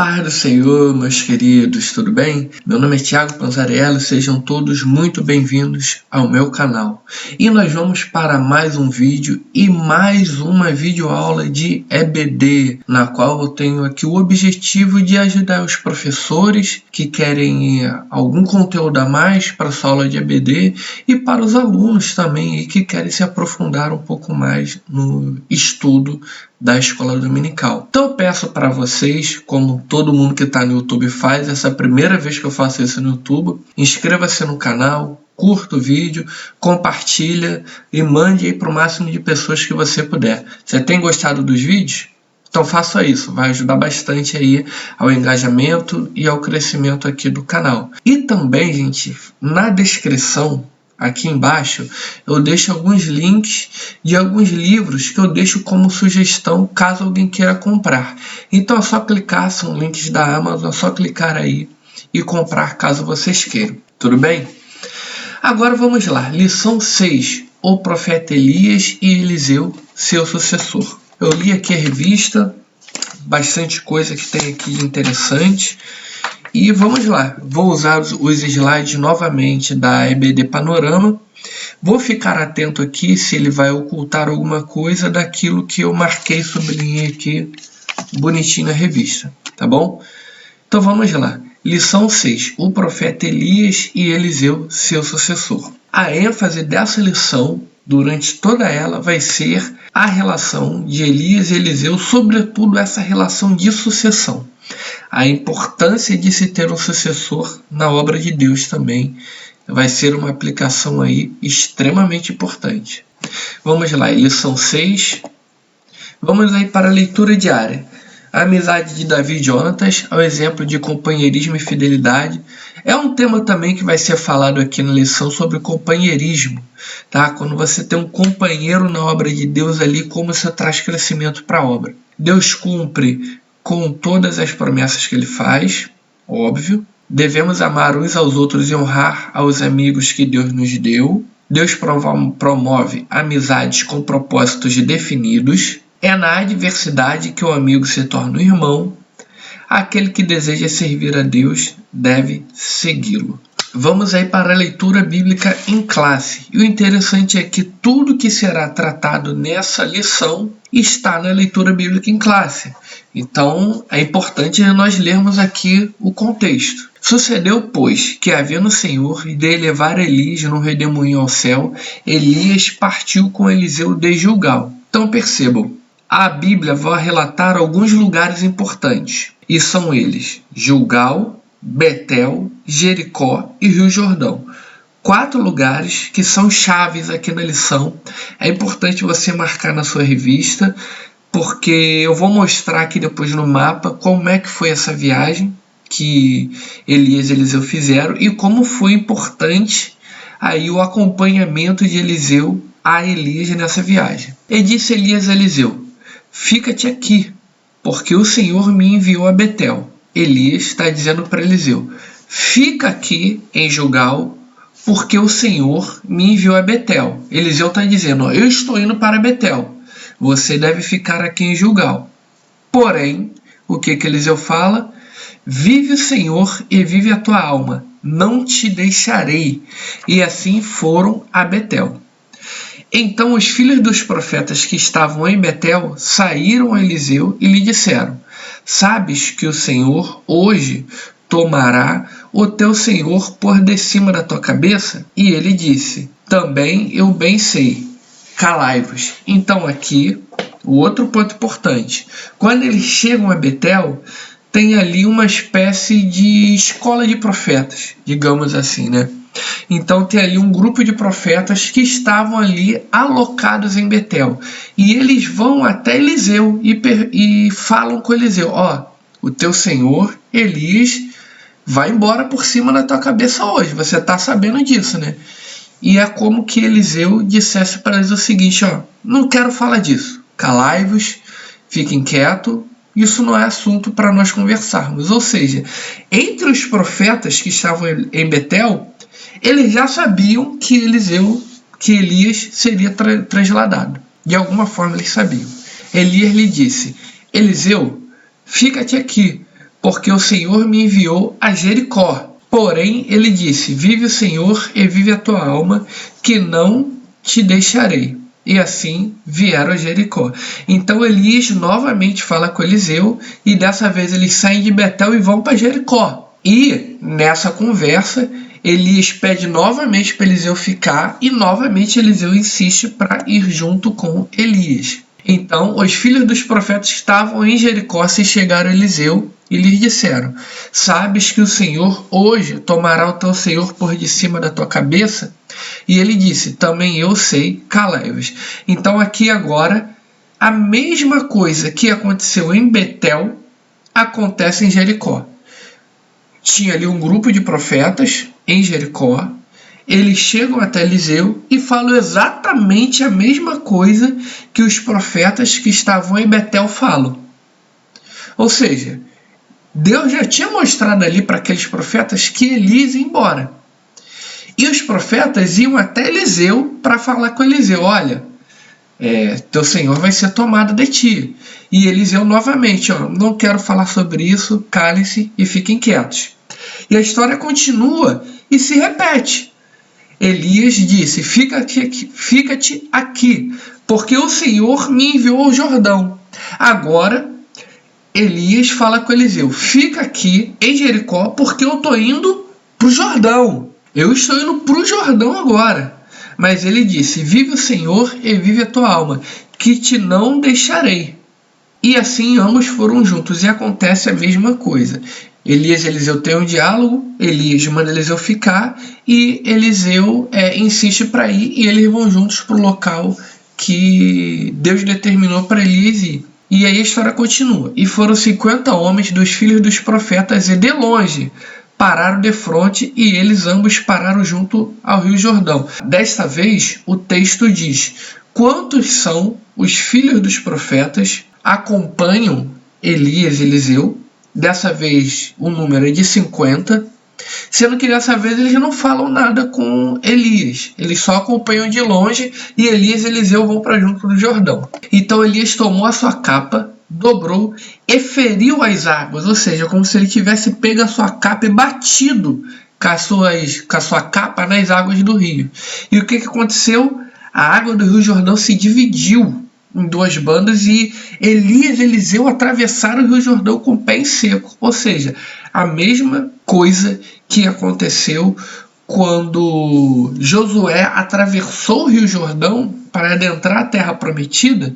paz do Senhor, meus queridos, tudo bem? Meu nome é Thiago Panzarello, sejam todos muito bem-vindos ao meu canal. E nós vamos para mais um vídeo e mais uma videoaula de EBD, na qual eu tenho aqui o objetivo de ajudar os professores que querem algum conteúdo a mais para a sua aula de EBD e para os alunos também que querem se aprofundar um pouco mais no estudo da escola dominical. Então eu peço para vocês, como todo mundo que está no YouTube faz, essa é a primeira vez que eu faço isso no YouTube, inscreva-se no canal, curta o vídeo, compartilha e mande aí para o máximo de pessoas que você puder. Você tem gostado dos vídeos? Então faça isso, vai ajudar bastante aí ao engajamento e ao crescimento aqui do canal. E também, gente, na descrição aqui embaixo eu deixo alguns links de alguns livros que eu deixo como sugestão caso alguém queira comprar. Então é só clicar, são links da Amazon, é só clicar aí e comprar caso vocês queiram. Tudo bem? Agora vamos lá, lição 6, o profeta Elias e Eliseu, seu sucessor. Eu li aqui a revista, bastante coisa que tem aqui de interessante. E vamos lá, vou usar os slides novamente da EBD Panorama. Vou ficar atento aqui se ele vai ocultar alguma coisa daquilo que eu marquei, sublinhei aqui bonitinho na revista, tá bom? Então vamos lá. Lição 6, o profeta Elias e Eliseu, seu sucessor. A ênfase dessa lição, durante toda ela, vai ser a relação de Elias e Eliseu, sobretudo essa relação de sucessão. A importância de se ter um sucessor na obra de Deus também vai ser uma aplicação aí extremamente importante. Vamos lá, lição 6. Vamos aí para a leitura diária. A amizade de Davi e Jonatas, ao exemplo de companheirismo e fidelidade. É um tema também que vai ser falado aqui na lição sobre companheirismo, tá? Quando você tem um companheiro na obra de Deus ali, como isso traz crescimento para a obra. Deus cumpre com todas as promessas que ele faz, óbvio. Devemos amar uns aos outros e honrar aos amigos que Deus nos deu. Deus promove amizades com propósitos definidos. É na adversidade que o amigo se torna um irmão. Aquele que deseja servir a Deus deve segui-lo. Vamos aí para a leitura bíblica em classe. E o interessante é que tudo que será tratado nessa lição está na leitura bíblica em classe. Então é importante nós lermos aqui o contexto. Sucedeu, pois, que havendo o Senhor de elevar Elias num redemoinho ao céu, Elias partiu com Eliseu de Gilgal. Então percebam, a Bíblia vai relatar alguns lugares importantes. E são eles: Gilgal, Betel, Jericó e Rio Jordão. 4 lugares que são chaves aqui na lição. É importante você marcar na sua revista, porque eu vou mostrar aqui depois no mapa como é que foi essa viagem que Elias e Eliseu fizeram e como foi importante aí o acompanhamento de Eliseu a Elias nessa viagem. E disse Elias a Eliseu: fica-te aqui, porque o Senhor me enviou a Betel. Elias está dizendo para Eliseu: fica aqui em Gilgal, porque o Senhor me enviou a Betel. Eliseu está dizendo: eu estou indo para Betel, você deve ficar aqui em Gilgal. Porém, o que Eliseu fala? Vive o Senhor e vive a tua alma, não te deixarei. E assim foram a Betel. Então os filhos dos profetas que estavam em Betel saíram a Eliseu e lhe disseram: sabes que o Senhor hoje tomará o teu senhor por de cima da tua cabeça? E ele disse: também eu bem sei, calai-vos. Então aqui, o outro ponto importante. Quando eles chegam a Betel, tem ali uma espécie de escola de profetas, digamos assim, né? Então tem ali um grupo de profetas que estavam ali alocados em Betel. E eles vão até Eliseu e falam com Eliseu: ó, o teu senhor Elias vai embora por cima da tua cabeça hoje, você está sabendo disso, né? E é como que Eliseu dissesse para eles o seguinte: ó, não quero falar disso, calai-vos, fiquem quietos, isso não é assunto para nós conversarmos. Ou seja, entre os profetas que estavam em Betel, eles já sabiam que Elias seria trasladado. De alguma forma eles sabiam. Elias lhe disse: Eliseu, fica-te aqui, porque o Senhor me enviou a Jericó. Porém, ele disse, vive o Senhor e vive a tua alma, que não te deixarei. E assim vieram a Jericó. Então Elias novamente fala com Eliseu, e dessa vez eles saem de Betel e vão para Jericó. E nessa conversa, Elias pede novamente para Eliseu ficar, e novamente Eliseu insiste para ir junto com Elias. Então os filhos dos profetas que estavam em Jericó se chegaram a Eliseu e lhes disseram, sabes que o Senhor hoje tomará o teu senhor por de cima da tua cabeça? E ele disse, também eu sei, calai-vos. Então aqui agora, a mesma coisa que aconteceu em Betel, acontece em Jericó. Tinha ali um grupo de profetas em Jericó, eles chegam até Eliseu e falam exatamente a mesma coisa que os profetas que estavam em Betel falam. Ou seja, Deus já tinha mostrado ali para aqueles profetas que Elias ia embora. E os profetas iam até Eliseu para falar com Eliseu, olha, teu senhor vai ser tomado de ti. E Eliseu novamente, não quero falar sobre isso, calem-se e fiquem quietos. E a história continua e se repete. Elias disse, fica-te aqui, porque o Senhor me enviou ao Jordão. Agora, Elias fala com Eliseu, fica aqui em Jericó, porque eu estou indo para o Jordão. Eu estou indo para o Jordão agora. Mas ele disse, vive o Senhor e vive a tua alma, que te não deixarei. E assim ambos foram juntos, e acontece a mesma coisa. Elias e Eliseu têm um diálogo, Elias manda Eliseu ficar, e Eliseu insiste para ir, e eles vão juntos para o local que Deus determinou para Elias ir. E aí a história continua. E foram 50 homens dos filhos dos profetas, e de longe pararam de frente, e eles ambos pararam junto ao rio Jordão. Desta vez, o texto diz, quantos são os filhos dos profetas acompanham Elias e Eliseu? Dessa vez o número é de 50, sendo que dessa vez eles não falam nada com Elias, eles só acompanham de longe, e Elias e Eliseu vão para junto do Jordão. Então Elias tomou a sua capa, dobrou e feriu as águas, ou seja, como se ele tivesse pego a sua capa e batido com a sua capa nas águas do rio. E o que aconteceu? A água do rio Jordão se dividiu em duas bandas, e Elias e Eliseu atravessaram o rio Jordão com o pé em seco. Ou seja, a mesma coisa que aconteceu quando Josué atravessou o rio Jordão para adentrar a terra prometida.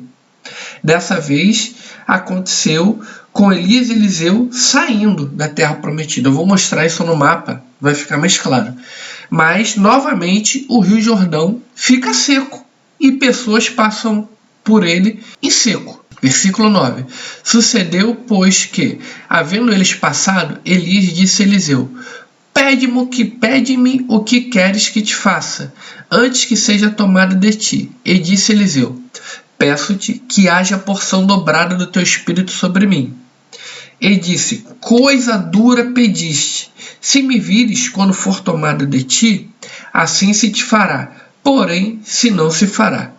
Dessa vez aconteceu com Elias e Eliseu saindo da terra prometida. Eu vou mostrar isso no mapa, vai ficar mais claro. Mas novamente o rio Jordão fica seco e pessoas passam por ele em seco. Versículo 9. Sucedeu, pois, que, havendo eles passado, Elias disse a Eliseu, pede-me o que queres que te faça, antes que seja tomada de ti. E disse Eliseu, peço-te que haja porção dobrada do teu espírito sobre mim. E disse, coisa dura pediste, se me vires quando for tomada de ti, assim se te fará, porém, se não se fará.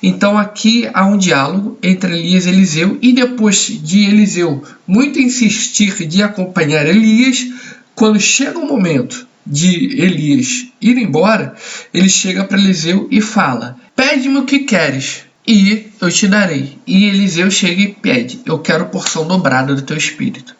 Então aqui há um diálogo entre Elias e Eliseu, e depois de Eliseu muito insistir de acompanhar Elias, quando chega o momento de Elias ir embora, ele chega para Eliseu e fala, pede-me o que queres e eu te darei. E Eliseu chega e pede, eu quero porção dobrada do teu espírito.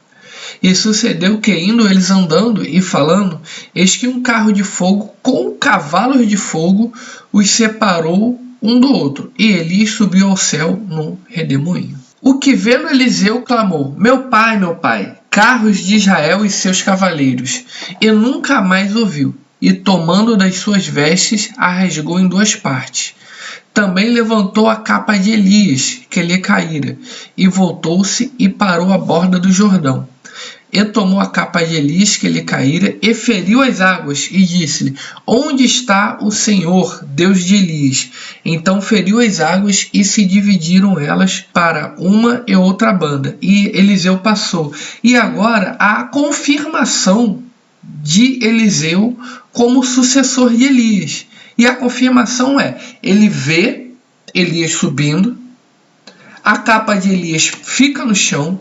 E sucedeu que, indo eles andando e falando, eis que um carro de fogo com cavalos de fogo os separou um do outro, e Elias subiu ao céu num redemoinho. O que vendo Eliseu clamou, meu pai, carros de Israel e seus cavaleiros, e nunca mais ouviu, e tomando das suas vestes, a rasgou em duas partes. Também levantou a capa de Elias, que lhe caíra, e voltou-se e parou à borda do Jordão. E tomou a capa de Elias que lhe caíra, e feriu as águas, e disse-lhe, onde está o Senhor, Deus de Elias? Então feriu as águas, e se dividiram elas para uma e outra banda, e Eliseu passou. E agora há a confirmação de Eliseu como sucessor de Elias. E a confirmação é, ele vê Elias subindo, a capa de Elias fica no chão,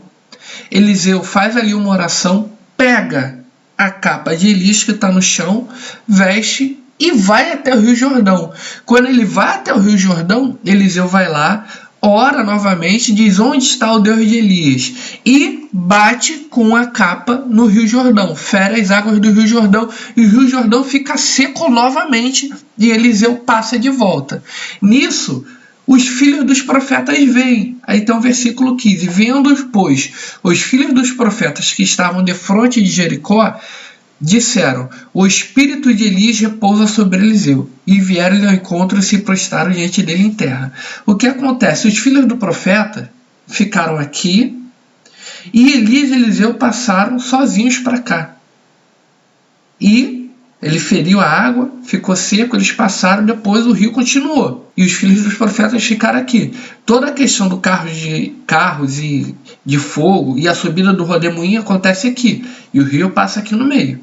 Eliseu faz ali uma oração, pega a capa de Elias que está no chão, veste e vai até o Rio Jordão. Quando ele vai até o Rio Jordão, Eliseu vai lá, ora novamente, diz onde está o Deus de Elias e bate com a capa no Rio Jordão, fere as águas do Rio Jordão e o Rio Jordão fica seco novamente e Eliseu passa de volta. Nisso, os filhos dos profetas veem. Aí tem o versículo 15. Vendo, pois, os filhos dos profetas que estavam defronte de Jericó, disseram: o espírito de Elias repousa sobre Eliseu. E vieram-lhe ao encontro e se prostraram diante dele em terra. O que acontece? Os filhos do profeta ficaram aqui e Elias e Eliseu passaram sozinhos para cá. E ele feriu a água, ficou seco, eles passaram, depois o rio continuou. E os filhos dos profetas ficaram aqui. Toda a questão do carros e de fogo e a subida do rodemoinho acontece aqui. E o rio passa aqui no meio.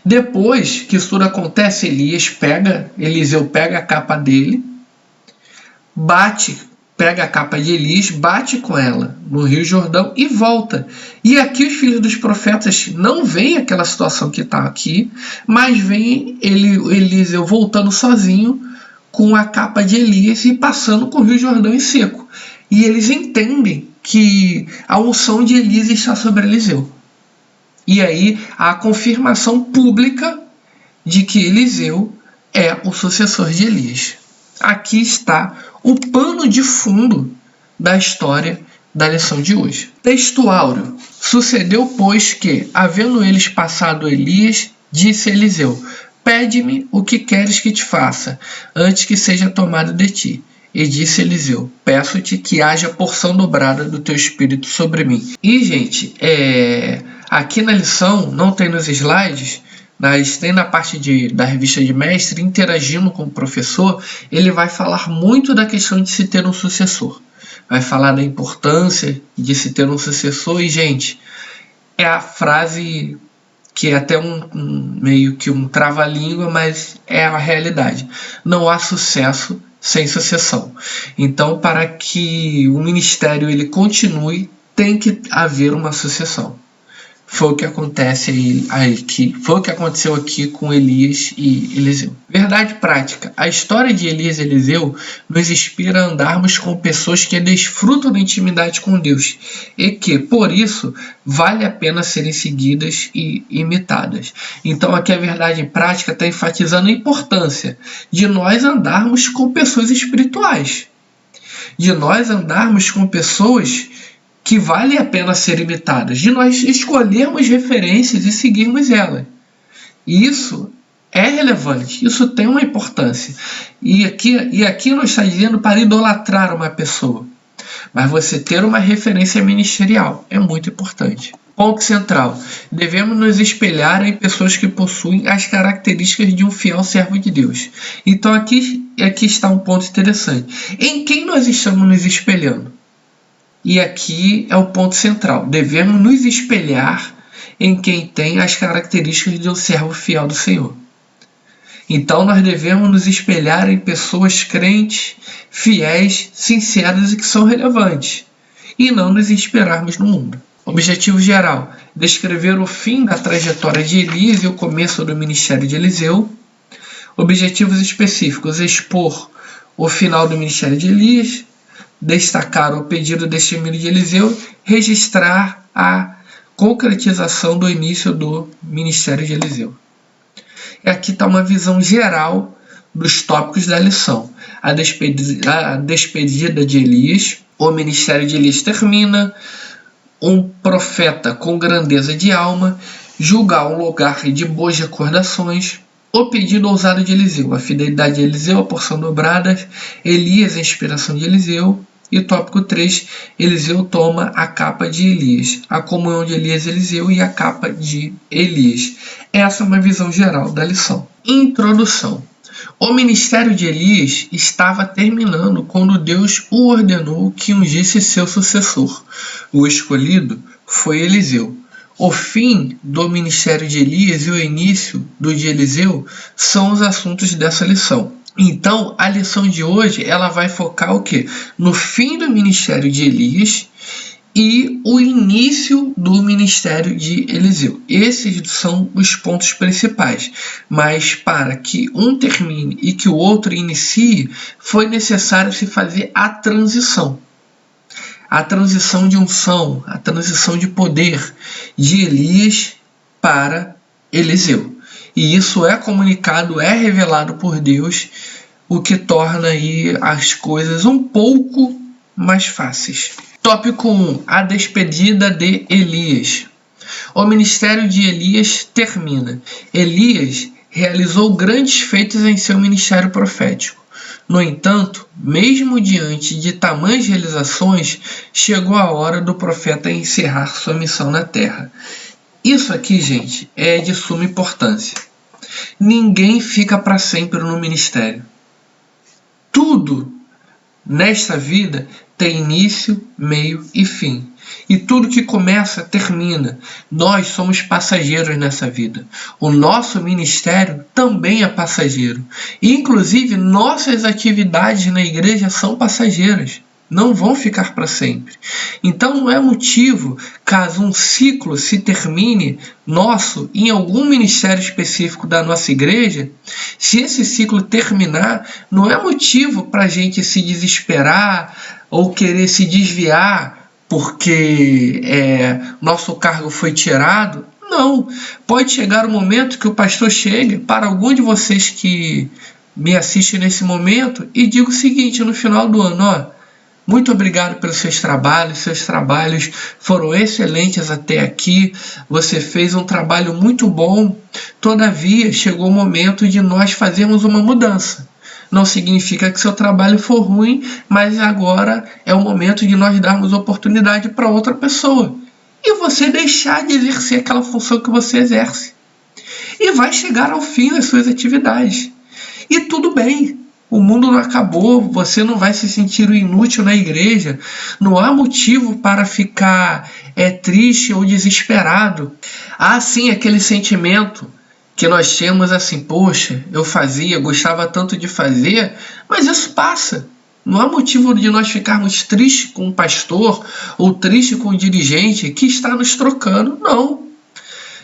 Depois que isso tudo acontece, Eliseu pega a capa dele, pega a capa de Elias, bate com ela no Rio Jordão e volta. E aqui os filhos dos profetas não veem aquela situação que está aqui, mas veem Eliseu voltando sozinho com a capa de Elias e passando com o Rio Jordão em seco. E eles entendem que a unção de Elias está sobre Eliseu. E aí a confirmação pública de que Eliseu é o sucessor de Elias. Aqui está o pano de fundo da história da lição de hoje. Texto áureo. Sucedeu, pois, que, havendo eles passado Elias, disse Eliseu: pede-me o que queres que te faça, antes que seja tomado de ti. E disse Eliseu: peço-te que haja porção dobrada do teu espírito sobre mim. E, gente, aqui na lição, não tem nos slides, mas tem na parte da revista de mestre, interagindo com o professor, ele vai falar muito da questão de se ter um sucessor. Vai falar da importância de se ter um sucessor e, gente, é a frase que é até meio que um trava-língua, mas é a realidade. Não há sucesso sem sucessão. Então, para que o ministério ele continue, tem que haver uma sucessão. Foi o que foi o que aconteceu aqui com Elias e Eliseu. Verdade prática. A história de Elias e Eliseu nos inspira a andarmos com pessoas que desfrutam da intimidade com Deus e que, por isso, vale a pena serem seguidas e imitadas. Então, aqui a verdade prática está enfatizando a importância de nós andarmos com pessoas espirituais, de nós andarmos com pessoas que vale a pena ser imitadas, de nós escolhermos referências e seguirmos elas. Isso é relevante, isso tem uma importância. E aqui não está dizendo para idolatrar uma pessoa, mas você ter uma referência ministerial é muito importante. Ponto central. Devemos nos espelhar em pessoas que possuem as características de um fiel servo de Deus. Então aqui está um ponto interessante. Em quem nós estamos nos espelhando? E aqui é o ponto central. Devemos nos espelhar em quem tem as características de um servo fiel do Senhor. Então nós devemos nos espelhar em pessoas crentes, fiéis, sinceras e que são relevantes. E não nos inspirarmos no mundo. Objetivo geral: descrever o fim da trajetória de Elias e o começo do ministério de Eliseu. Objetivos específicos: expor o final do ministério de Elias, destacar o pedido destemido de Eliseu, registrar a concretização do início do ministério de Eliseu. E aqui está uma visão geral dos tópicos da lição. A despedida de Elias, o ministério de Elias termina, um profeta com grandeza de alma, julgar um lugar de boas recordações, o pedido ousado de Eliseu, a fidelidade de Eliseu, a porção dobrada, Elias, a inspiração de Eliseu. E tópico 3, Eliseu toma a capa de Elias, a comunhão de Elias e Eliseu e a capa de Elias. Essa é uma visão geral da lição. Introdução. O ministério de Elias estava terminando quando Deus o ordenou que ungisse seu sucessor. O escolhido foi Eliseu. O fim do ministério de Elias e o início do de Eliseu são os assuntos dessa lição. Então, a lição de hoje ela vai focar o quê? No fim do ministério de Elias e o início do ministério de Eliseu. Esses são os pontos principais. Mas para que um termine e que o outro inicie, foi necessário se fazer a transição. A transição de unção, a transição de poder de Elias para Eliseu. E isso é comunicado, é revelado por Deus, o que torna aí as coisas um pouco mais fáceis. Tópico 1. A despedida de Elias. O ministério de Elias termina. Elias realizou grandes feitos em seu ministério profético. No entanto, mesmo diante de tamanhas realizações, chegou a hora do profeta encerrar sua missão na terra. Isso aqui, gente, é de suma importância. Ninguém fica para sempre no ministério. Tudo nesta vida tem início, meio e fim. E tudo que começa, termina. Nós somos passageiros nessa vida. O nosso ministério também é passageiro. Inclusive, nossas atividades na igreja são passageiras. Não vão ficar para sempre. Então não é motivo, caso um ciclo se termine nosso em algum ministério específico da nossa igreja, se esse ciclo terminar, não é motivo para a gente se desesperar ou querer se desviar porque nosso cargo foi tirado. Não. Pode chegar o momento que o pastor chegue para algum de vocês que me assistem nesse momento e diga o seguinte no final do ano: muito obrigado pelos seus trabalhos foram excelentes até aqui, você fez um trabalho muito bom, todavia chegou o momento de nós fazermos uma mudança. Não significa que seu trabalho for ruim, mas agora é o momento de nós darmos oportunidade para outra pessoa. E você deixar de exercer aquela função que você exerce. E vai chegar ao fim das suas atividades. E tudo bem. O mundo não acabou, você não vai se sentir inútil na igreja. Não há motivo para ficar triste ou desesperado. Há sim aquele sentimento que nós temos assim: poxa, eu gostava tanto de fazer, mas isso passa. Não há motivo de nós ficarmos tristes com o pastor ou tristes com o dirigente que está nos trocando. Não.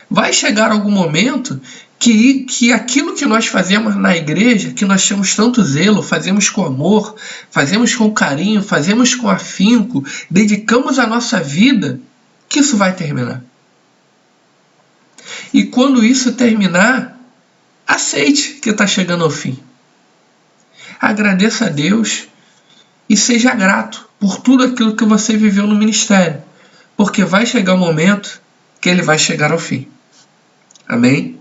Vai chegar algum momento que aquilo que nós fazemos na igreja, que nós temos tanto zelo, fazemos com amor, fazemos com carinho, fazemos com afinco, dedicamos a nossa vida, que isso vai terminar. E quando isso terminar, aceite que está chegando ao fim. Agradeça a Deus e seja grato por tudo aquilo que você viveu no ministério, porque vai chegar o momento que ele vai chegar ao fim. Amém?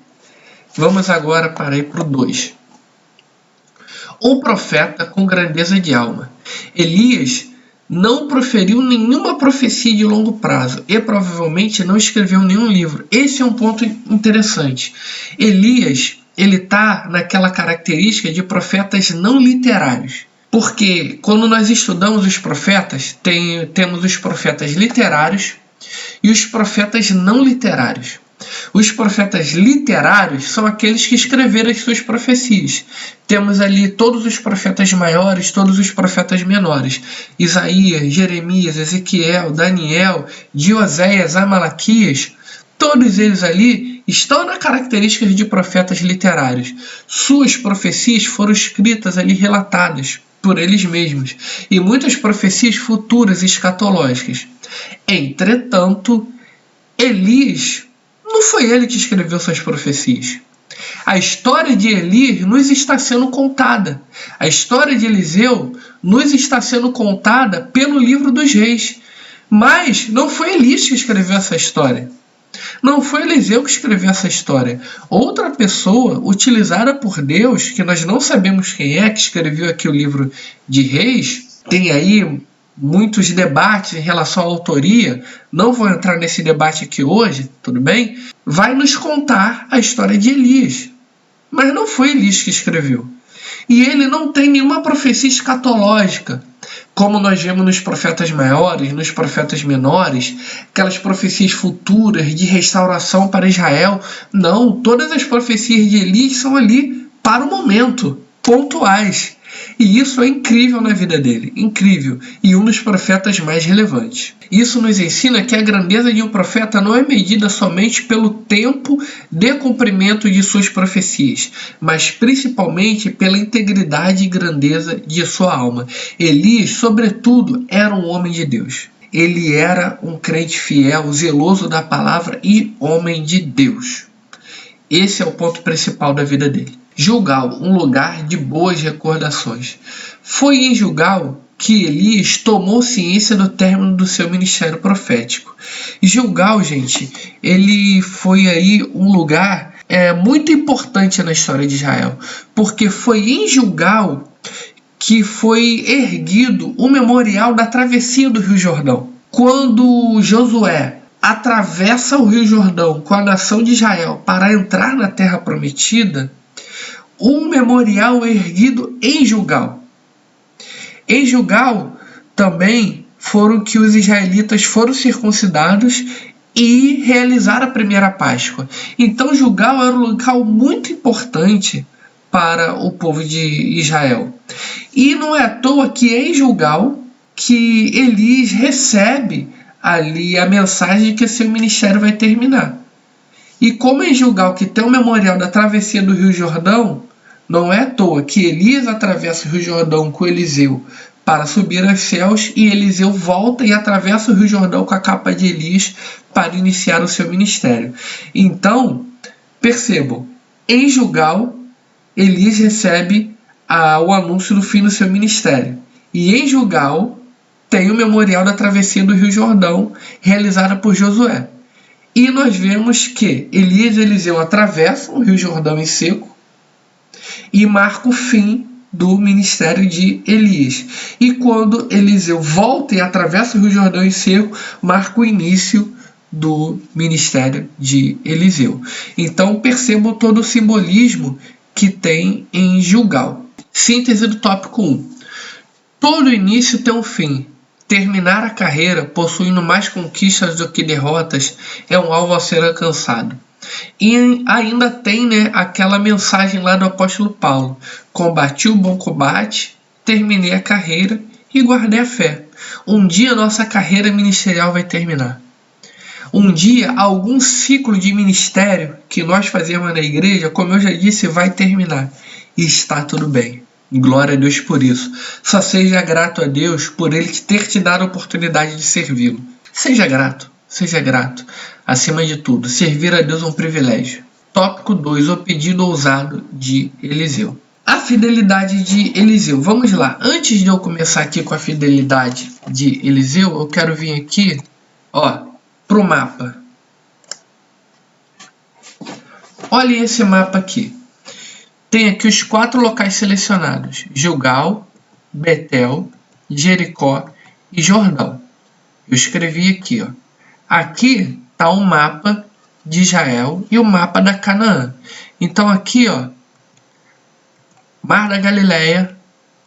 Vamos agora para ir para o 2. Um profeta com grandeza de alma. Elias não proferiu nenhuma profecia de longo prazo e provavelmente não escreveu nenhum livro. Esse é um ponto interessante. Elias, ele está naquela característica de profetas não literários. Porque quando nós estudamos os profetas, temos os profetas literários e os profetas não literários. Os profetas literários são aqueles que escreveram as suas profecias. Temos ali todos os profetas maiores, todos os profetas menores. Isaías, Jeremias, Ezequiel, Daniel, de Oséias a Malaquias. Todos eles ali estão na característica de profetas literários. Suas profecias foram escritas ali, relatadas por eles mesmos. E muitas profecias futuras escatológicas. Entretanto, Elias, não foi ele que escreveu suas profecias. A história de Elias nos está sendo contada. A história de Eliseu nos está sendo contada pelo livro dos reis. Mas não foi Elias que escreveu essa história. Não foi Eliseu que escreveu essa história. Outra pessoa utilizada por Deus, que nós não sabemos quem é, que escreveu aqui o livro de Reis, tem aí muitos debates em relação à autoria, não vou entrar nesse debate aqui hoje, tudo bem? Vai nos contar a história de Elias. Mas não foi Elias que escreveu. E ele não tem nenhuma profecia escatológica, como nós vemos nos profetas maiores, nos profetas menores, aquelas profecias futuras de restauração para Israel. Não, todas as profecias de Elias são ali para o momento, pontuais. E isso é incrível na vida dele, incrível, e um dos profetas mais relevantes. Isso nos ensina que a grandeza de um profeta não é medida somente pelo tempo de cumprimento de suas profecias, mas principalmente pela integridade e grandeza de sua alma. Elias, sobretudo, era um homem de Deus. Ele era um crente fiel, zeloso da palavra e homem de Deus. Esse é o ponto principal da vida dele. Gilgal, um lugar de boas recordações. Foi em Gilgal que Elias tomou ciência do término do seu ministério profético. Gilgal, gente, ele foi aí um lugar muito importante na história de Israel, porque foi em Gilgal que foi erguido o memorial da travessia do Rio Jordão. Quando Josué atravessa o Rio Jordão com a nação de Israel para entrar na Terra Prometida, um memorial é erguido em Gilgal. Em Gilgal também foram que os israelitas foram circuncidados e realizaram a primeira Páscoa. Então Gilgal era um local muito importante para o povo de Israel. E não é à toa que é em Gilgal que Elias recebe ali a mensagem de que seu ministério vai terminar. E como é em Gilgal que tem o memorial da travessia do Rio Jordão, não é à toa que Elias atravessa o Rio Jordão com Eliseu para subir aos céus e Eliseu volta e atravessa o Rio Jordão com a capa de Elias para iniciar o seu ministério. Então, percebam, em Gilgal, Elias recebe o anúncio do fim do seu ministério. E em Gilgal tem o memorial da travessia do Rio Jordão, realizada por Josué. E nós vemos que Elias e Eliseu atravessam o Rio Jordão em seco e marca o fim do ministério de Elias. E quando Eliseu volta e atravessa o Rio Jordão em seco, marca o início do ministério de Eliseu. Então percebam todo o simbolismo que tem em Gilgal. Síntese do tópico 1. Todo início tem um fim. Terminar a carreira possuindo mais conquistas do que derrotas é um alvo a ser alcançado. E ainda tem aquela mensagem lá do apóstolo Paulo: combati o bom combate, terminei a carreira e guardei a fé. Um dia nossa carreira ministerial vai terminar. Um dia algum ciclo de ministério que nós fazemos na igreja, como eu já disse, vai terminar. E está tudo bem. Glória a Deus por isso. Só seja grato a Deus por Ele ter te dado a oportunidade de servi-lo. Seja grato. Seja grato. Acima de tudo, servir a Deus é um privilégio. Tópico 2. O pedido ousado de Eliseu. A fidelidade de Eliseu. Vamos lá. Antes de eu começar aqui com a fidelidade de Eliseu, eu quero vir aqui, para o mapa. Olhem esse mapa aqui. Tem aqui os 4 locais selecionados: Gilgal, Betel, Jericó e Jordão. Eu escrevi aqui, Aqui está o mapa de Israel e o mapa da Canaã. Então aqui, Mar da Galileia,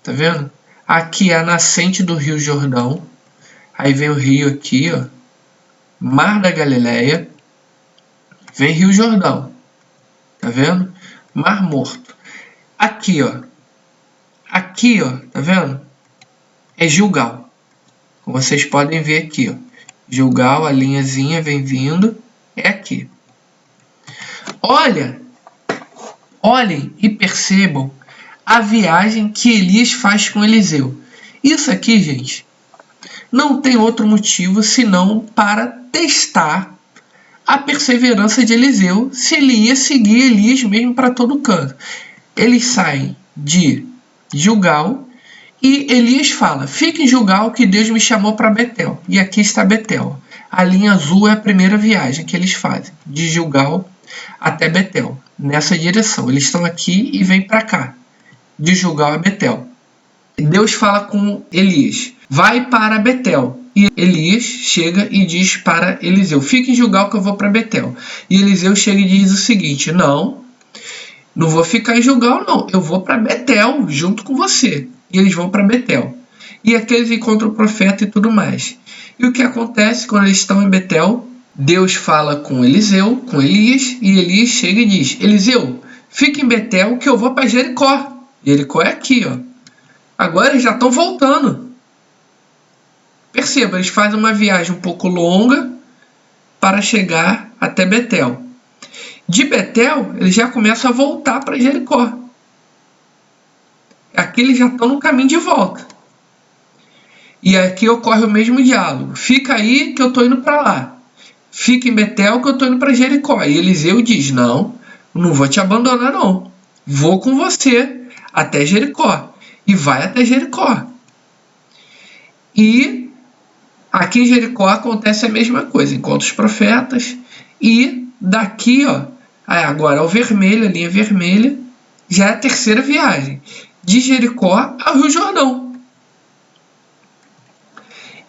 tá vendo? Aqui é a nascente do Rio Jordão. Aí vem o rio aqui, Mar da Galileia. Vem Rio Jordão. Tá vendo? Mar Morto. Aqui, Aqui, tá vendo? É Gilgal. Como vocês podem ver aqui, Gilgal, a linhazinha vem vindo, é aqui. Olhem e percebam a viagem que Elias faz com Eliseu. Isso aqui, gente, não tem outro motivo senão para testar a perseverança de Eliseu, se ele ia seguir Elias mesmo para todo canto. Eles saem de Gilgal e Elias fala: fique em Gilgal que Deus me chamou para Betel. E aqui está Betel. A linha azul é a primeira viagem que eles fazem, de Gilgal até Betel. Nessa direção. Eles estão aqui e vêm para cá, de Gilgal a Betel. Deus fala com Elias: vai para Betel. E Elias chega e diz para Eliseu: fique em Gilgal que eu vou para Betel. E Eliseu chega e diz o seguinte: não vou ficar em Gilgal não, eu vou para Betel junto com você. E eles vão para Betel. E aqui eles encontram o profeta e tudo mais. E o que acontece quando eles estão em Betel? Deus fala com Eliseu, com Elias, e Elias chega e diz: Eliseu, fique em Betel que eu vou para Jericó. Jericó é aqui, Agora eles já estão voltando. Perceba, eles fazem uma viagem um pouco longa para chegar até Betel. De Betel, eles já começam a voltar para Jericó. Aqui eles já estão no caminho de volta. E aqui ocorre o mesmo diálogo. Fica aí que eu estou indo para lá. Fica em Betel que eu estou indo para Jericó. E Eliseu diz, não vou te abandonar não. Vou com você até Jericó. E vai até Jericó. E aqui em Jericó acontece a mesma coisa. Encontra os profetas. E daqui, agora o vermelho, a linha vermelha, já é a terceira viagem. De Jericó ao Rio Jordão.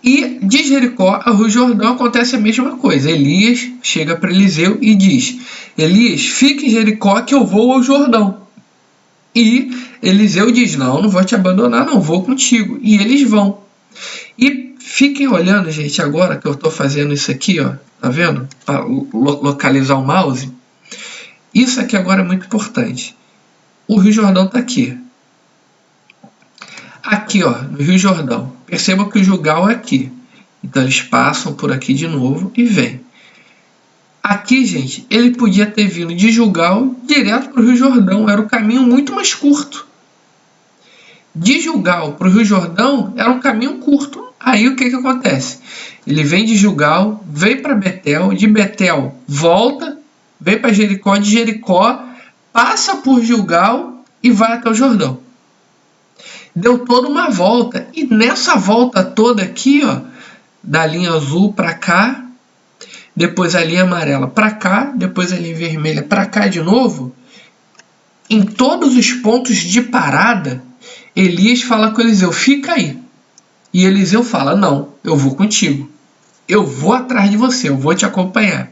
E de Jericó ao Rio Jordão acontece a mesma coisa. Elias chega para Eliseu e diz, Elias, fique em Jericó que eu vou ao Jordão. E Eliseu diz, não vou te abandonar, não vou contigo. E eles vão. E fiquem olhando, gente, agora que eu estou fazendo isso aqui, tá vendo? Para localizar o mouse. Isso aqui agora é muito importante. O Rio Jordão está aqui. Aqui, no Rio Jordão. Percebam que o Gilgal é aqui. Então, eles passam por aqui de novo e vêm. Aqui, gente, ele podia ter vindo de Gilgal direto para o Rio Jordão. Era um caminho muito mais curto. De Gilgal para o Rio Jordão era um caminho curto. Aí, o que acontece? Ele vem de Gilgal, vem para Betel, de Betel volta, vem para Jericó, de Jericó, passa por Gilgal e vai até o Jordão. Deu toda uma volta. E nessa volta toda aqui, da linha azul para cá, depois a linha amarela para cá, depois a linha vermelha para cá de novo, em todos os pontos de parada, Elias fala com Eliseu, fica aí. E Eliseu fala, não, eu vou contigo. Eu vou atrás de você, eu vou te acompanhar.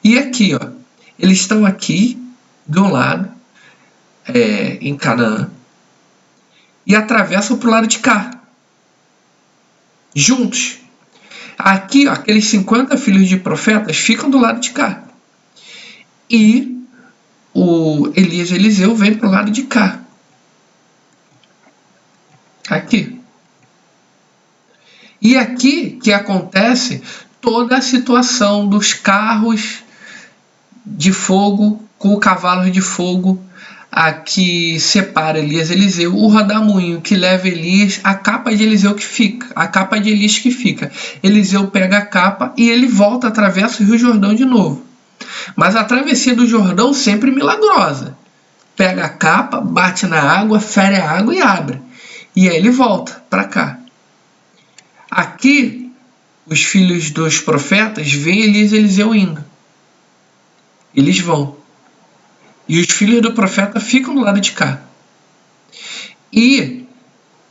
E aqui, eles estão aqui, de um lado, em Canaã, e atravessam para o lado de cá. Juntos. Aqui, aqueles 50 filhos de profetas ficam do lado de cá. E o Elias e Eliseu vêm para o lado de cá. Aqui. E aqui que acontece toda a situação dos carros de fogo com o cavalo de fogo, a que separa Elias e Eliseu, o rodamuinho que leva Elias, a capa de Eliseu que fica, a capa de Elias que fica. Eliseu pega a capa e ele volta, atravessa o Rio Jordão de novo. Mas a travessia do Jordão sempre milagrosa. Pega a capa, bate na água, fere a água e abre. E aí ele volta para cá. Aqui, os filhos dos profetas veem Elias e Eliseu indo. Eles vão. E os filhos do profeta ficam do lado de cá. E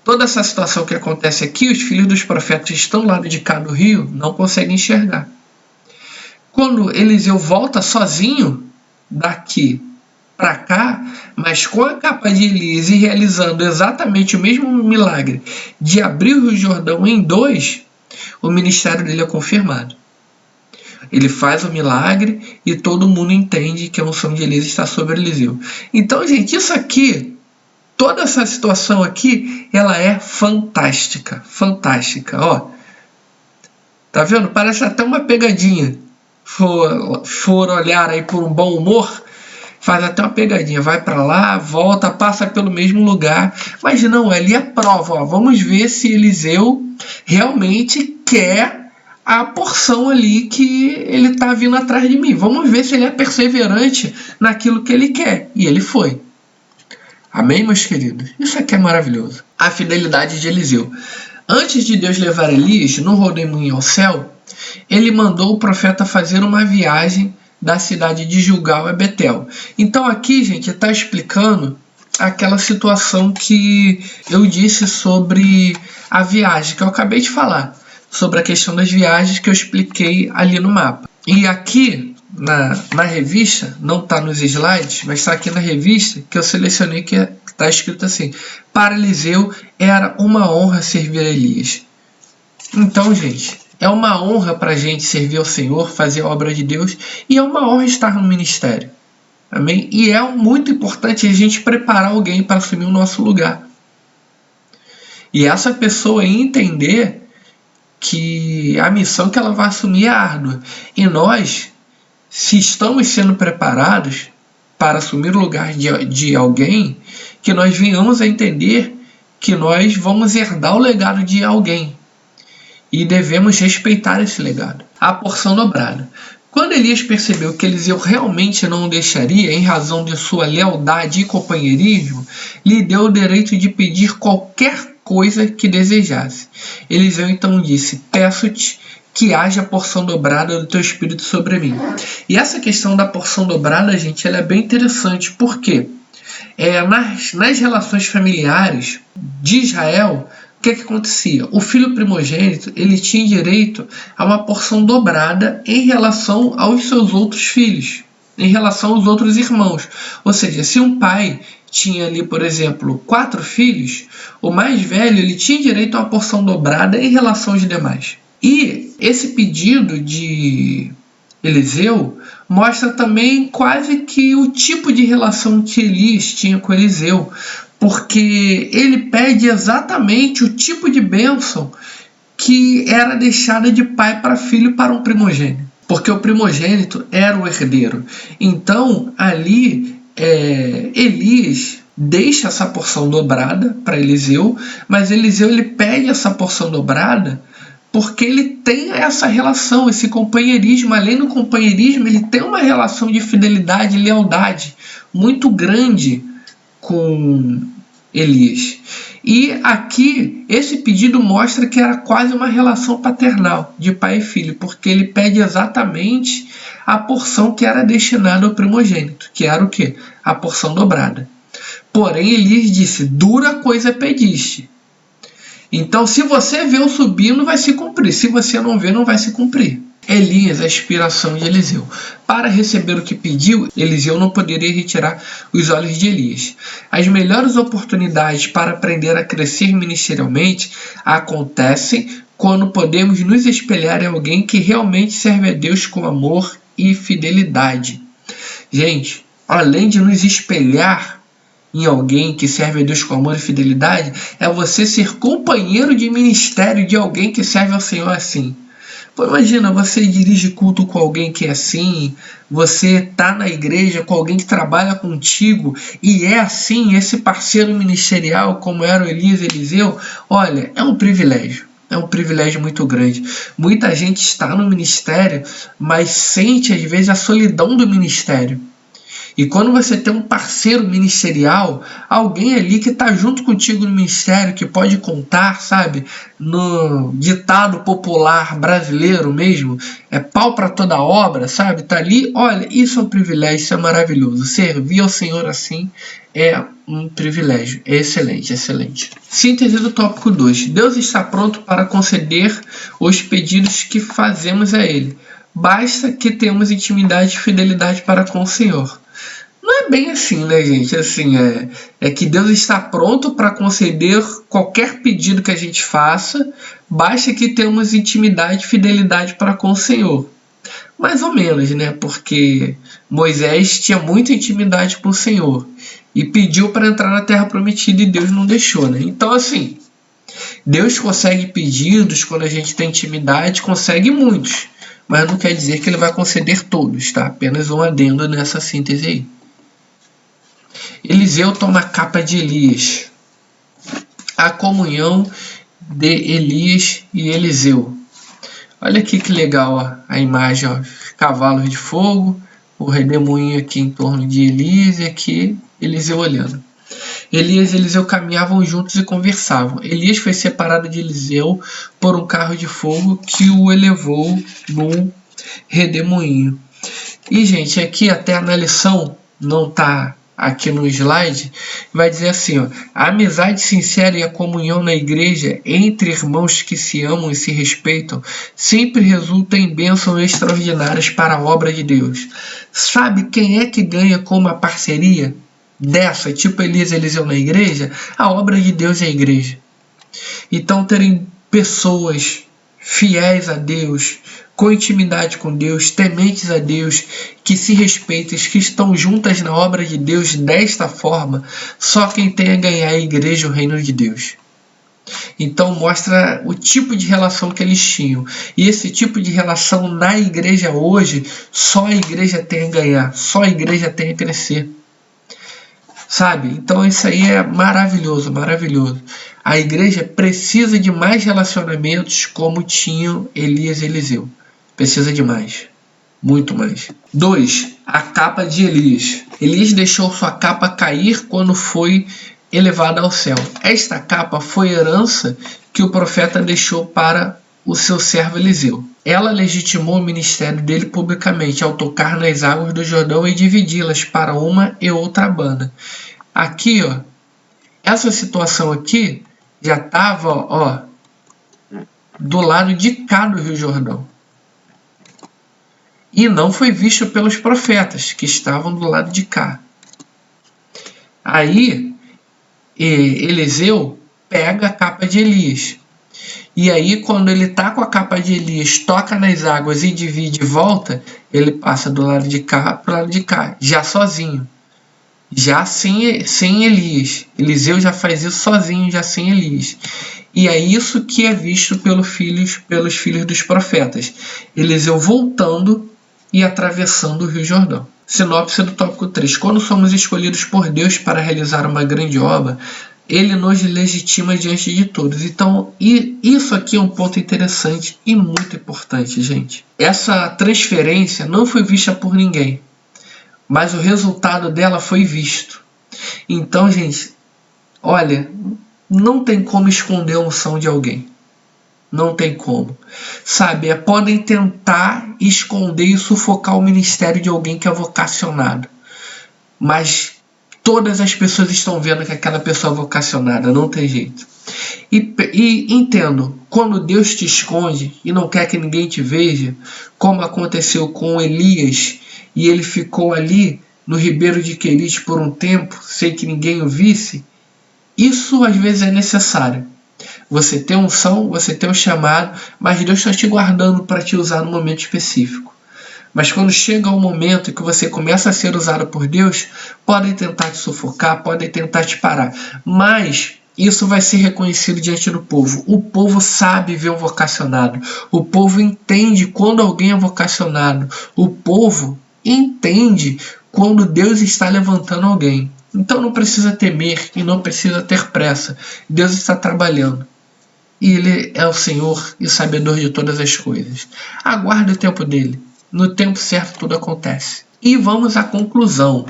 toda essa situação que acontece aqui, os filhos dos profetas estão do lado de cá do rio, não conseguem enxergar. Quando Eliseu volta sozinho daqui para cá, mas com a capa de Elias e realizando exatamente o mesmo milagre de abrir o Rio Jordão em dois, o ministério dele é confirmado. Ele faz o milagre e todo mundo entende que a unção de Elias está sobre Eliseu. Então, gente, isso aqui, toda essa situação aqui, ela é fantástica. Fantástica, Tá vendo? Parece até uma pegadinha. For olhar aí por um bom humor, faz até uma pegadinha. Vai para lá, volta, passa pelo mesmo lugar. Mas não, ali é prova. Vamos ver se Eliseu realmente quer a porção ali que ele está vindo atrás de mim. Vamos ver se ele é perseverante naquilo que ele quer. E ele foi. Amém, meus queridos? Isso aqui é maravilhoso. A fidelidade de Eliseu. Antes de Deus levar Elias no rodemoinho ao céu, ele mandou o profeta fazer uma viagem da cidade de Gilgal a Betel. Então aqui, gente, está explicando aquela situação que eu disse sobre a viagem, que eu acabei de falar. Sobre a questão das viagens que eu expliquei ali no mapa. E aqui na revista, não está nos slides, mas está aqui na revista que eu selecionei que está escrito assim: para Eliseu era uma honra servir a Elias. Então, gente, é uma honra para a gente servir ao Senhor, fazer a obra de Deus, e é uma honra estar no ministério. Amém? E é muito importante a gente preparar alguém para assumir o nosso lugar. E essa pessoa entender que a missão que ela vai assumir é árdua. E nós, se estamos sendo preparados para assumir o lugar de alguém, que nós venhamos a entender que nós vamos herdar o legado de alguém. E devemos respeitar esse legado. A porção dobrada. Quando Elias percebeu que Eliseu realmente não o deixaria, em razão de sua lealdade e companheirismo, lhe deu o direito de pedir qualquer coisa que desejasse. Eliseu então disse: peço-te que haja porção dobrada do teu espírito sobre mim. E essa questão da porção dobrada, gente, ela é bem interessante. Por quê? Nas relações familiares de Israel, o que acontecia? O filho primogênito ele tinha direito a uma porção dobrada em relação aos seus outros filhos, em relação aos outros irmãos. Ou seja, se um pai tinha ali, por exemplo, 4 filhos, o mais velho ele tinha direito a uma porção dobrada em relação aos demais. E esse pedido de Eliseu mostra também quase que o tipo de relação que Elias tinha com Eliseu, porque ele pede exatamente o tipo de bênção que era deixada de pai para filho para um primogênito, porque o primogênito era o herdeiro. Então ali Elias deixa essa porção dobrada para Eliseu, mas Eliseu ele pede essa porção dobrada porque ele tem essa relação, esse companheirismo. Além do companheirismo, ele tem uma relação de fidelidade e lealdade muito grande com Elias. E aqui, esse pedido mostra que era quase uma relação paternal, de pai e filho, porque ele pede exatamente a porção que era destinada ao primogênito, que era o quê? A porção dobrada. Porém, Elias disse: dura coisa pediste. Então, se você vê o subindo, vai se cumprir. Se você não vê, não vai se cumprir. Elias, a inspiração de Eliseu. Para receber o que pediu, Eliseu não poderia retirar os olhos de Elias. As melhores oportunidades para aprender a crescer ministerialmente acontecem quando podemos nos espelhar em alguém que realmente serve a Deus com amor e fidelidade. Gente, além de nos espelhar em alguém que serve a Deus com amor e fidelidade, é você ser companheiro de ministério de alguém que serve ao Senhor assim. Pô, imagina, você dirige culto com alguém que é assim, você tá na igreja com alguém que trabalha contigo e é assim, esse parceiro ministerial como era o Elias e Eliseu. Olha, é um privilégio. É um privilégio muito grande. Muita gente está no ministério, mas sente às vezes a solidão do ministério. E quando você tem um parceiro ministerial, alguém ali que está junto contigo no ministério, que pode contar, sabe, no ditado popular brasileiro mesmo, é pau para toda obra, sabe, tá ali, olha, isso é um privilégio, isso é maravilhoso. Servir ao Senhor assim é um privilégio, é excelente, excelente. Síntese do tópico 2. Deus está pronto para conceder os pedidos que fazemos a Ele. Basta que tenhamos intimidade e fidelidade para com o Senhor. Não é bem assim, né, gente? Assim, é que Deus está pronto para conceder qualquer pedido que a gente faça, basta que tenhamos intimidade e fidelidade para com o Senhor. Mais ou menos, né? Porque Moisés tinha muita intimidade com o Senhor e pediu para entrar na Terra Prometida e Deus não deixou, né? Então, assim, Deus consegue pedidos quando a gente tem intimidade, consegue muitos, mas não quer dizer que Ele vai conceder todos, tá? Apenas um adendo nessa síntese aí. Eliseu toma a capa de Elias. A comunhão de Elias e Eliseu. Olha aqui que legal ó, a imagem, ó, cavalos de fogo, o redemoinho aqui em torno de Elias e aqui Eliseu olhando. Elias e Eliseu caminhavam juntos e conversavam. Elias foi separado de Eliseu por um carro de fogo que o elevou num redemoinho. E, gente, aqui até na lição, não está aqui no slide, vai dizer assim, ó, a amizade sincera e a comunhão na igreja entre irmãos que se amam e se respeitam sempre resulta em bênçãos extraordinárias para a obra de Deus. Sabe quem é que ganha com uma parceria dessa, tipo Elias e Eliseu na igreja? A obra de Deus é a igreja. Então, terem pessoas fiéis a Deus, com intimidade com Deus, tementes a Deus, que se respeitam, que estão juntas na obra de Deus desta forma, só quem tem a ganhar a igreja, o reino de Deus. Então mostra o tipo de relação que eles tinham. E esse tipo de relação na igreja hoje, só a igreja tem a ganhar, só a igreja tem a crescer. Sabe? Então isso aí é maravilhoso, maravilhoso. A igreja precisa de mais relacionamentos como tinham Elias e Eliseu. Precisa de mais. Muito mais. 2. A capa de Elias. Elias deixou sua capa cair quando foi elevada ao céu. Esta capa foi herança que o profeta deixou para o seu servo Eliseu. Ela legitimou o ministério dele publicamente ao tocar nas águas do Jordão e dividi-las para uma e outra banda. Aqui, ó, essa situação aqui já estava, ó, do lado de cá do Rio Jordão. E não foi visto pelos profetas, que estavam do lado de cá. Aí, Eliseu pega a capa de Elias. E aí, quando ele está com a capa de Elias, toca nas águas e divide e volta, ele passa do lado de cá para o lado de cá, já sozinho. Já sem Elias. Eliseu já faz isso sozinho, já sem Elias. E é isso que é visto pelos filhos dos profetas. Eliseu voltando e atravessando o Rio Jordão. Sinopse do tópico 3. Quando somos escolhidos por Deus para realizar uma grande obra, Ele nos legitima diante de todos. Então, isso aqui é um ponto interessante e muito importante, gente. Essa transferência não foi vista por ninguém, mas o resultado dela foi visto. Então, gente, olha, não tem como esconder a unção de alguém. Não tem como. Sabe, podem tentar esconder e sufocar o ministério de alguém que é vocacionado. Mas todas as pessoas estão vendo que aquela pessoa é vocacionada, não tem jeito. E entendo, quando Deus te esconde e não quer que ninguém te veja, como aconteceu com Elias, e ele ficou ali no Ribeiro de Querite por um tempo, sem que ninguém o visse, isso às vezes é necessário. Você tem unção, você tem um chamado, mas Deus está te guardando para te usar no momento específico. Mas quando chega um momento que você começa a ser usado por Deus, podem tentar te sufocar, podem tentar te parar. Mas isso vai ser reconhecido diante do povo. O povo sabe ver um vocacionado. O povo entende quando alguém é vocacionado. O povo entende quando Deus está levantando alguém. Então não precisa temer e não precisa ter pressa. Deus está trabalhando. E Ele é o Senhor e sabedor de todas as coisas. Aguarde o tempo dele. No tempo certo tudo acontece. E vamos à conclusão.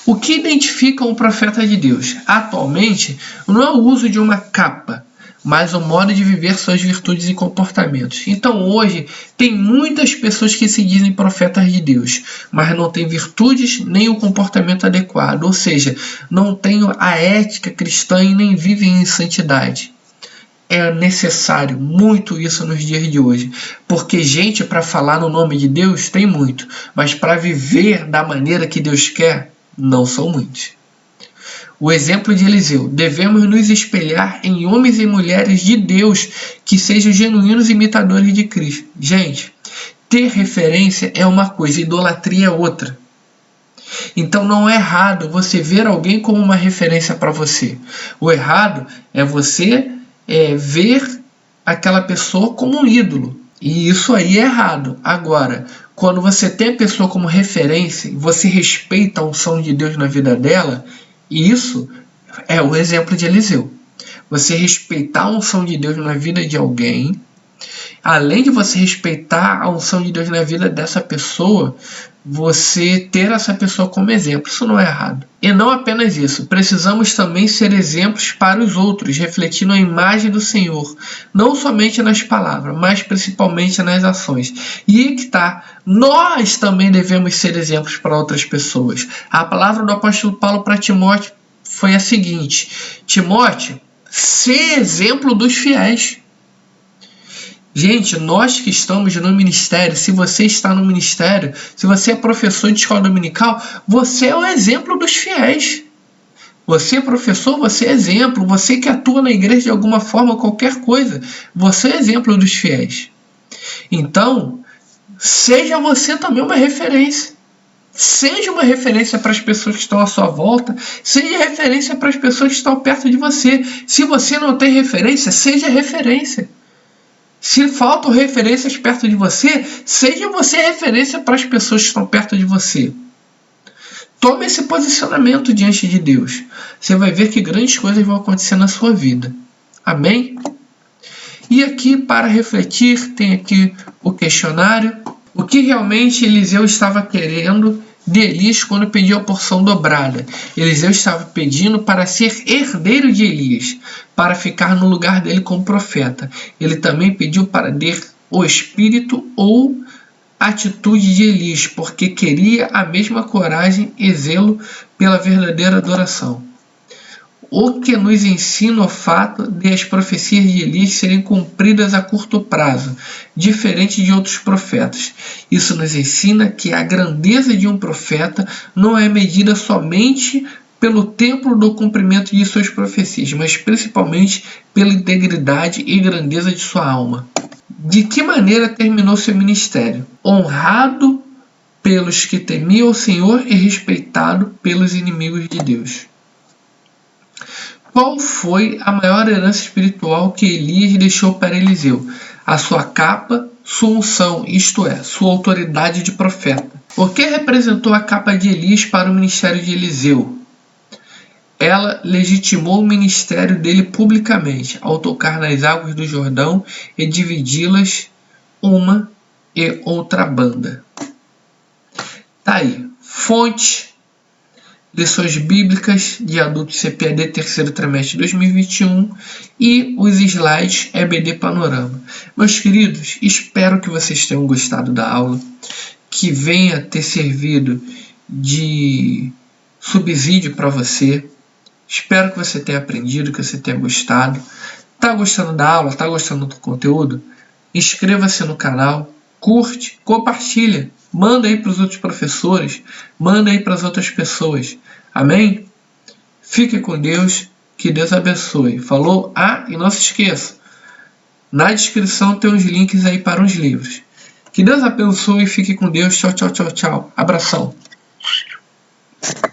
O que identifica um profeta de Deus? Atualmente, não é o uso de uma capa, mas o modo de viver suas virtudes e comportamentos. Então hoje, tem muitas pessoas que se dizem profetas de Deus, mas não têm virtudes nem o comportamento adequado, ou seja, não têm a ética cristã e nem vivem em santidade. É necessário muito isso nos dias de hoje, porque gente para falar no nome de Deus tem muito, mas para viver da maneira que Deus quer, não são muitos. O exemplo de Eliseu: devemos nos espelhar em homens e mulheres de Deus que sejam genuínos imitadores de Cristo. Gente, ter referência é uma coisa, idolatria é outra. Então não é errado você ver alguém como uma referência para você. O errado é você ver aquela pessoa como um ídolo. E isso aí é errado. Agora, quando você tem a pessoa como referência, você respeita a unção de Deus na vida dela, isso é o exemplo de Eliseu. Você respeitar a unção de Deus na vida de alguém, além de você respeitar a unção de Deus na vida dessa pessoa, você ter essa pessoa como exemplo. Isso não é errado. E não apenas isso, precisamos também ser exemplos para os outros, refletindo a imagem do Senhor, não somente nas palavras, mas principalmente nas ações. E aí que está, nós também devemos ser exemplos para outras pessoas. A palavra do apóstolo Paulo para Timóteo foi a seguinte: Timóteo, sê exemplo dos fiéis. Gente, nós que estamos no ministério, se você está no ministério, se você é professor de escola dominical, você é o exemplo dos fiéis. Você é professor, você é exemplo. Você que atua na igreja de alguma forma, qualquer coisa, você é exemplo dos fiéis. Então, seja você também uma referência. Seja uma referência para as pessoas que estão à sua volta, seja referência para as pessoas que estão perto de você. Se você não tem referência, seja referência. Se faltam referências perto de você, seja você referência para as pessoas que estão perto de você. Tome esse posicionamento diante de Deus. Você vai ver que grandes coisas vão acontecer na sua vida. Amém? E aqui, para refletir, tem aqui o questionário. O que realmente Eliseu estava querendo de Elias quando pediu a porção dobrada? Eliseu estava pedindo para ser herdeiro de Elias, para ficar no lugar dele como profeta. Ele também pediu para ter o espírito ou atitude de Elias, porque queria a mesma coragem e zelo pela verdadeira adoração. O que nos ensina o fato de as profecias de Elias serem cumpridas a curto prazo, diferente de outros profetas. Isso nos ensina que a grandeza de um profeta não é medida somente pelo tempo do cumprimento de suas profecias, mas principalmente pela integridade e grandeza de sua alma. De que maneira terminou seu ministério? Honrado pelos que temiam o Senhor e respeitado pelos inimigos de Deus. Qual foi a maior herança espiritual que Elias deixou para Eliseu? A sua capa, sua unção, isto é, sua autoridade de profeta. O que representou a capa de Elias para o ministério de Eliseu? Ela legitimou o ministério dele publicamente, ao tocar nas águas do Jordão e dividi-las uma e outra banda. Tá aí. Fonte: Lições Bíblicas de Adulto CPAD, terceiro trimestre de 2021, e os slides EBD Panorama. Meus queridos, espero que vocês tenham gostado da aula, que venha ter servido de subsídio para você. Espero que você tenha aprendido, que você tenha gostado. Tá gostando da aula? Tá gostando do conteúdo? Inscreva-se no canal, curte, compartilha. Manda aí para os outros professores, manda aí para as outras pessoas. Amém? Fique com Deus, que Deus abençoe. Falou? Ah, e não se esqueça, na descrição tem uns links aí para os livros. Que Deus abençoe e fique com Deus. Tchau, tchau, tchau, tchau. Abração.